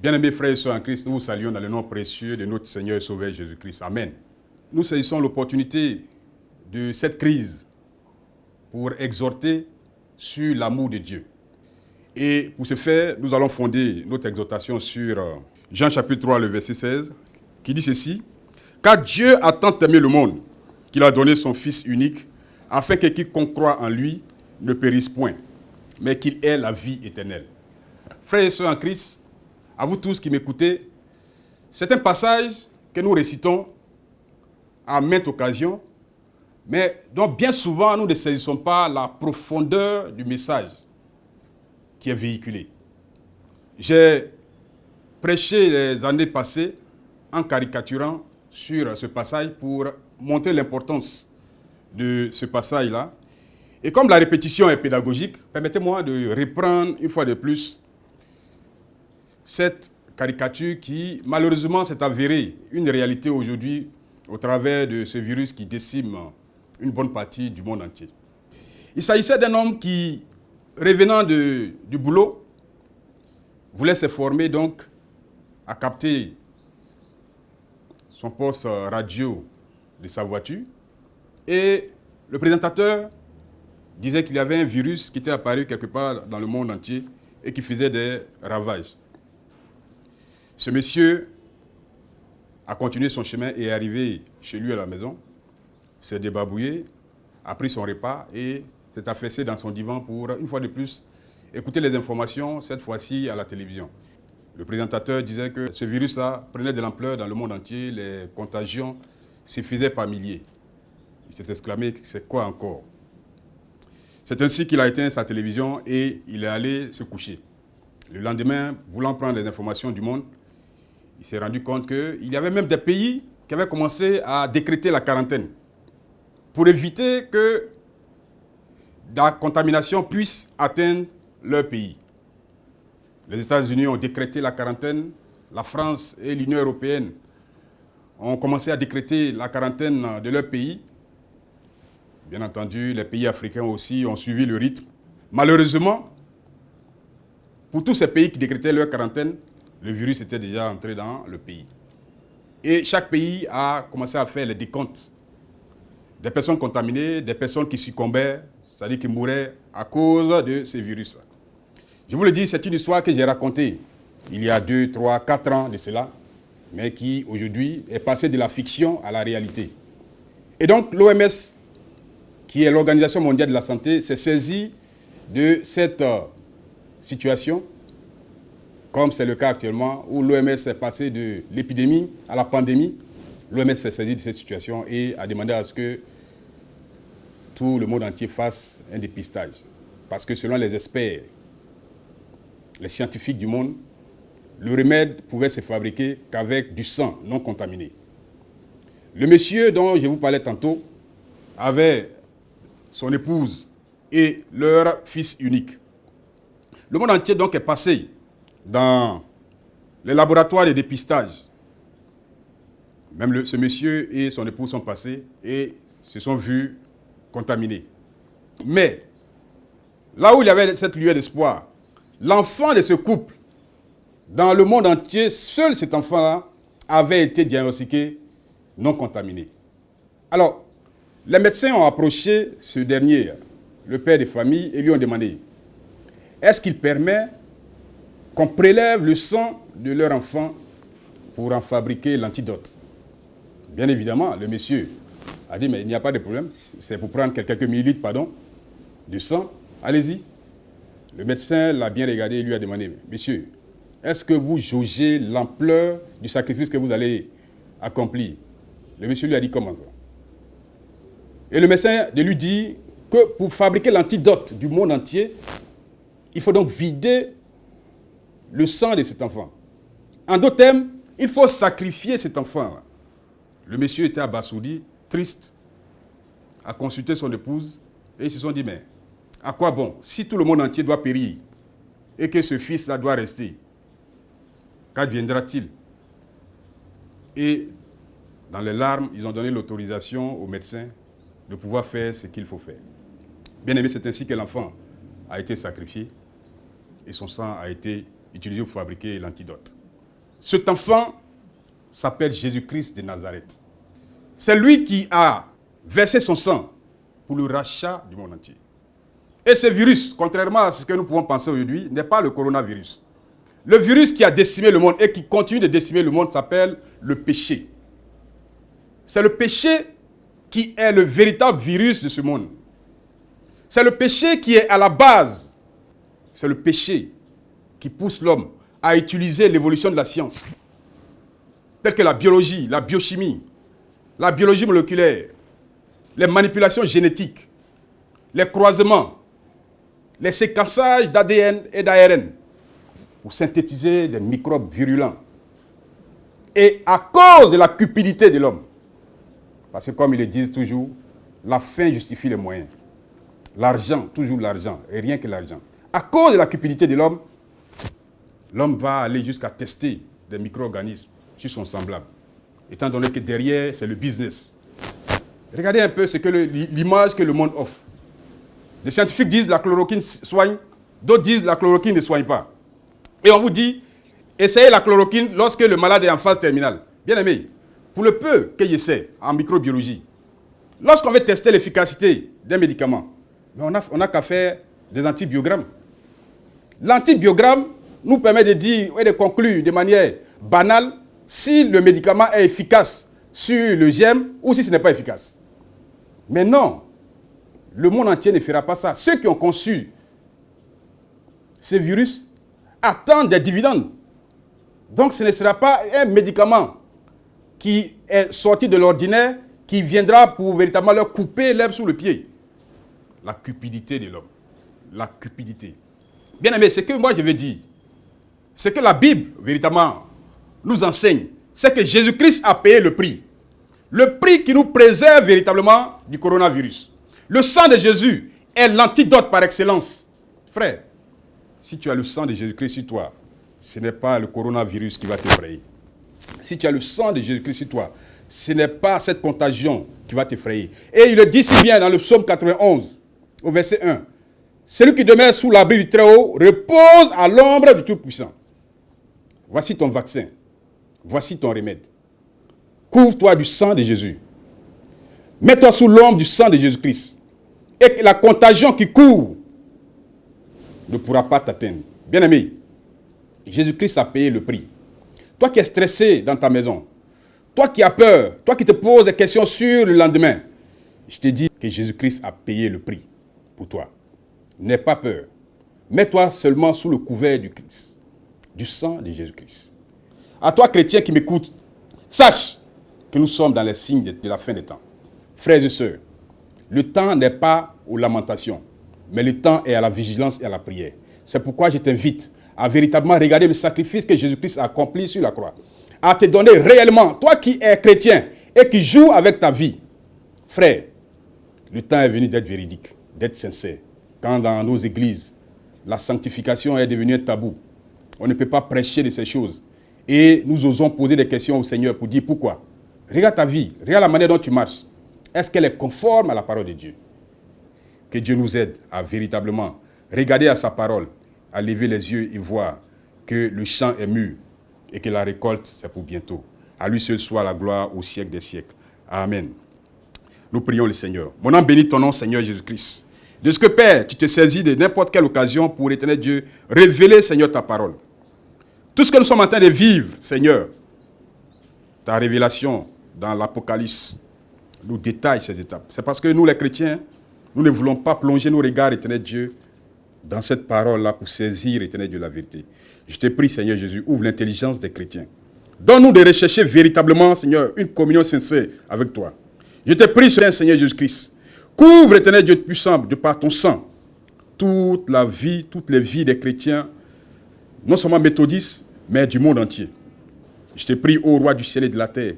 Bien-aimés frères et sœurs en Christ, nous vous saluons dans le nom précieux de notre Seigneur et Sauveur Jésus-Christ. Amen. Nous saisissons l'opportunité de cette crise pour exhorter sur l'amour de Dieu. Et pour ce faire, nous allons fonder notre exhortation sur Jean chapitre 3, le verset 16, qui dit ceci. « Car Dieu a tant aimé le monde qu'il a donné son Fils unique, afin que quiconque croit en lui ne périsse point, mais qu'il ait la vie éternelle. » Frères et sœurs en Christ, à vous tous qui m'écoutez, c'est un passage que nous récitons à maintes occasions, mais dont bien souvent nous ne saisissons pas la profondeur du message qui est véhiculé. J'ai prêché les années passées en caricaturant sur ce passage pour montrer l'importance de ce passage-là. Et comme la répétition est pédagogique, permettez-moi de reprendre une fois de plus cette caricature qui, malheureusement, s'est avérée une réalité aujourd'hui au travers de ce virus qui décime une bonne partie du monde entier. Il s'agissait d'un homme qui, revenant du boulot, voulait se former donc à capter son poste radio de sa voiture. Et le présentateur disait qu'il y avait un virus qui était apparu quelque part dans le monde entier et qui faisait des ravages. Ce monsieur a continué son chemin et est arrivé chez lui à la maison, s'est débarbouillé, a pris son repas et s'est affaissé dans son divan pour, une fois de plus, écouter les informations, cette fois-ci à la télévision. Le présentateur disait que ce virus-là prenait de l'ampleur dans le monde entier, les contagions se faisaient par milliers. Il s'est exclamé, c'est quoi encore? C'est ainsi qu'il a éteint sa télévision et il est allé se coucher. Le lendemain, voulant prendre les informations du monde, il s'est rendu compte qu'il y avait même des pays qui avaient commencé à décréter la quarantaine pour éviter que la contamination puisse atteindre leur pays. Les États-Unis ont décrété la quarantaine, la France et l'Union européenne ont commencé à décréter la quarantaine de leur pays. Bien entendu, les pays africains aussi ont suivi le rythme. Malheureusement, pour tous ces pays qui décrétaient leur quarantaine, le virus était déjà entré dans le pays. Et chaque pays a commencé à faire les décomptes des personnes contaminées, des personnes qui succombaient, c'est-à-dire qui mouraient à cause de ces virus. Je vous le dis, c'est une histoire que j'ai racontée il y a 2, 3, 4 ans de cela, mais qui aujourd'hui est passée de la fiction à la réalité. Et donc l'OMS, qui est l'Organisation mondiale de la santé, s'est saisie de cette situation, comme c'est le cas actuellement, où l'OMS est passée de l'épidémie à la pandémie. L'OMS s'est saisie de cette situation et a demandé à ce que tout le monde entier fasse un dépistage. Parce que selon les experts, les scientifiques du monde, le remède pouvait se fabriquer qu'avec du sang non contaminé. Le monsieur dont je vous parlais tantôt avait son épouse et leur fils unique. Le monde entier donc est passé dans les laboratoires de dépistage. Même ce monsieur et son épouse sont passés et se sont vus contaminés. Mais là où il y avait cette lueur d'espoir, l'enfant de ce couple, dans le monde entier, seul cet enfant-là avait été diagnostiqué non contaminé. Alors, les médecins ont approché ce dernier, le père de famille, et lui ont demandé, est-ce qu'il permet qu'on prélève le sang de leur enfant pour en fabriquer l'antidote? Bien évidemment, le monsieur a dit, mais il n'y a pas de problème, c'est pour prendre quelques millilitres, de sang, allez-y. Le médecin l'a bien regardé et lui a demandé, monsieur, est-ce que vous jaugez l'ampleur du sacrifice que vous allez accomplir? Le monsieur lui a dit, comment ça? Et le médecin de lui dit que pour fabriquer l'antidote du monde entier, il faut donc vider le sang de cet enfant. En d'autres termes, il faut sacrifier cet enfant. Le monsieur était abasourdi, triste, a consulté son épouse et ils se sont dit, mais à quoi bon? Si tout le monde entier doit périr et que ce fils-là doit rester, qu'adviendra-t-il? Et dans les larmes, ils ont donné l'autorisation aux médecins de pouvoir faire ce qu'il faut faire. Bien aimé, c'est ainsi que l'enfant a été sacrifié et son sang a été utilisé pour fabriquer l'antidote. Cet enfant s'appelle Jésus-Christ de Nazareth. C'est lui qui a versé son sang pour le rachat du monde entier. Et ce virus, contrairement à ce que nous pouvons penser aujourd'hui, n'est pas le coronavirus. Le virus qui a décimé le monde et qui continue de décimer le monde s'appelle le péché. C'est le péché qui est le véritable virus de ce monde. C'est le péché qui est à la base. C'est le péché qui pousse l'homme à utiliser l'évolution de la science, telle que la biologie, la biochimie, la biologie moléculaire, les manipulations génétiques, les croisements, les séquençages d'ADN et d'ARN pour synthétiser des microbes virulents. Et à cause de la cupidité de l'homme, parce que comme ils le disent toujours, la fin justifie les moyens. L'argent, toujours l'argent, et rien que l'argent. À cause de la cupidité de l'homme, l'homme va aller jusqu'à tester des micro-organismes sur son semblable, étant donné que derrière, c'est le business. Regardez un peu ce que l'image que le monde offre. Les scientifiques disent que la chloroquine soigne, d'autres disent que la chloroquine ne soigne pas. Et on vous dit, essayez la chloroquine lorsque le malade est en phase terminale. Bien aimé, pour le peu que j'essaie en microbiologie, lorsqu'on veut tester l'efficacité d'un médicament, on n'a qu'à faire des antibiogrammes. L'antibiogramme nous permet de dire et de conclure de manière banale si le médicament est efficace sur le germe ou si ce n'est pas efficace. Mais non, le monde entier ne fera pas ça. Ceux qui ont conçu ces virus attendent des dividendes. Donc ce ne sera pas un médicament qui est sorti de l'ordinaire qui viendra pour véritablement leur couper l'herbe sous le pied. La cupidité de l'homme. La cupidité. Bien aimé, ce que moi je veux dire, ce que la Bible véritablement nous enseigne, c'est que Jésus-Christ a payé le prix. Le prix qui nous préserve véritablement du coronavirus. Le sang de Jésus est l'antidote par excellence. Frère, si tu as le sang de Jésus-Christ sur toi, ce n'est pas le coronavirus qui va t'effrayer. Si tu as le sang de Jésus-Christ sur toi, ce n'est pas cette contagion qui va t'effrayer. Et il le dit si bien dans le psaume 91, au verset 1. Celui qui demeure sous l'abri du Très-Haut repose à l'ombre du Tout-Puissant. Voici ton vaccin. Voici ton remède. Couvre-toi du sang de Jésus. Mets-toi sous l'ombre du sang de Jésus-Christ. Et que la contagion qui court ne pourra pas t'atteindre. Bien-aimé, Jésus-Christ a payé le prix. Toi qui es stressé dans ta maison, toi qui as peur, toi qui te poses des questions sur le lendemain, je te dis que Jésus-Christ a payé le prix pour toi. N'aie pas peur. Mets-toi seulement sous le couvert du Christ, du sang de Jésus-Christ. À toi, chrétien qui m'écoute, sache que nous sommes dans les signes de la fin des temps. Frères et sœurs, le temps n'est pas aux lamentations, mais le temps est à la vigilance et à la prière. C'est pourquoi je t'invite à véritablement regarder le sacrifice que Jésus-Christ a accompli sur la croix. À te donner réellement, toi qui es chrétien et qui joues avec ta vie. Frère, le temps est venu d'être véridique, d'être sincère. Quand dans nos églises, la sanctification est devenue un tabou, on ne peut pas prêcher de ces choses. Et nous osons poser des questions au Seigneur pour dire pourquoi. Regarde ta vie, regarde la manière dont tu marches. Est-ce qu'elle est conforme à la parole de Dieu? Que Dieu nous aide à véritablement regarder à sa parole, à lever les yeux et voir que le champ est mûr et que la récolte, c'est pour bientôt. À lui seul soit la gloire au siècle des siècles. Amen. Nous prions le Seigneur. Mon âme bénit ton nom, Seigneur Jésus-Christ. De ce que, Père, tu te saisis de n'importe quelle occasion pour, éternel Dieu, révéler, Seigneur, ta parole. Tout ce que nous sommes en train de vivre, Seigneur, ta révélation dans l'Apocalypse nous détaille ces étapes. C'est parce que nous, les chrétiens, nous ne voulons pas plonger nos regards, éternel Dieu, dans cette parole-là pour saisir, éternel Dieu, la vérité. Je te prie, Seigneur Jésus, ouvre l'intelligence des chrétiens. Donne-nous de rechercher véritablement, Seigneur, une communion sincère avec toi. Je te prie, Seigneur Jésus-Christ, couvre, éternel Dieu puissant, de par ton sang, toute la vie, toutes les vies des chrétiens, non seulement méthodistes, mais du monde entier. Je te prie, ô roi du ciel et de la terre,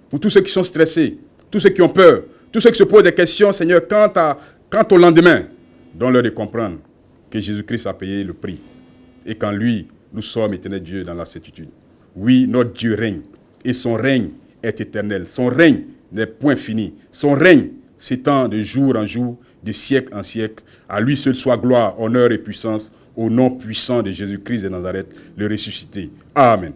pour tous ceux qui sont stressés, tous ceux qui ont peur, tous ceux qui se posent des questions, Seigneur, quant au lendemain, donne-leur de comprendre que Jésus-Christ a payé le prix et qu'en lui, nous sommes, éternel Dieu, dans la certitude. Oui, notre Dieu règne et son règne est éternel. Son règne n'est point fini. Son règne s'étend de jour en jour, de siècle en siècle. À lui seul soit gloire, honneur et puissance au nom puissant de Jésus-Christ de Nazareth, le ressuscité. Amen.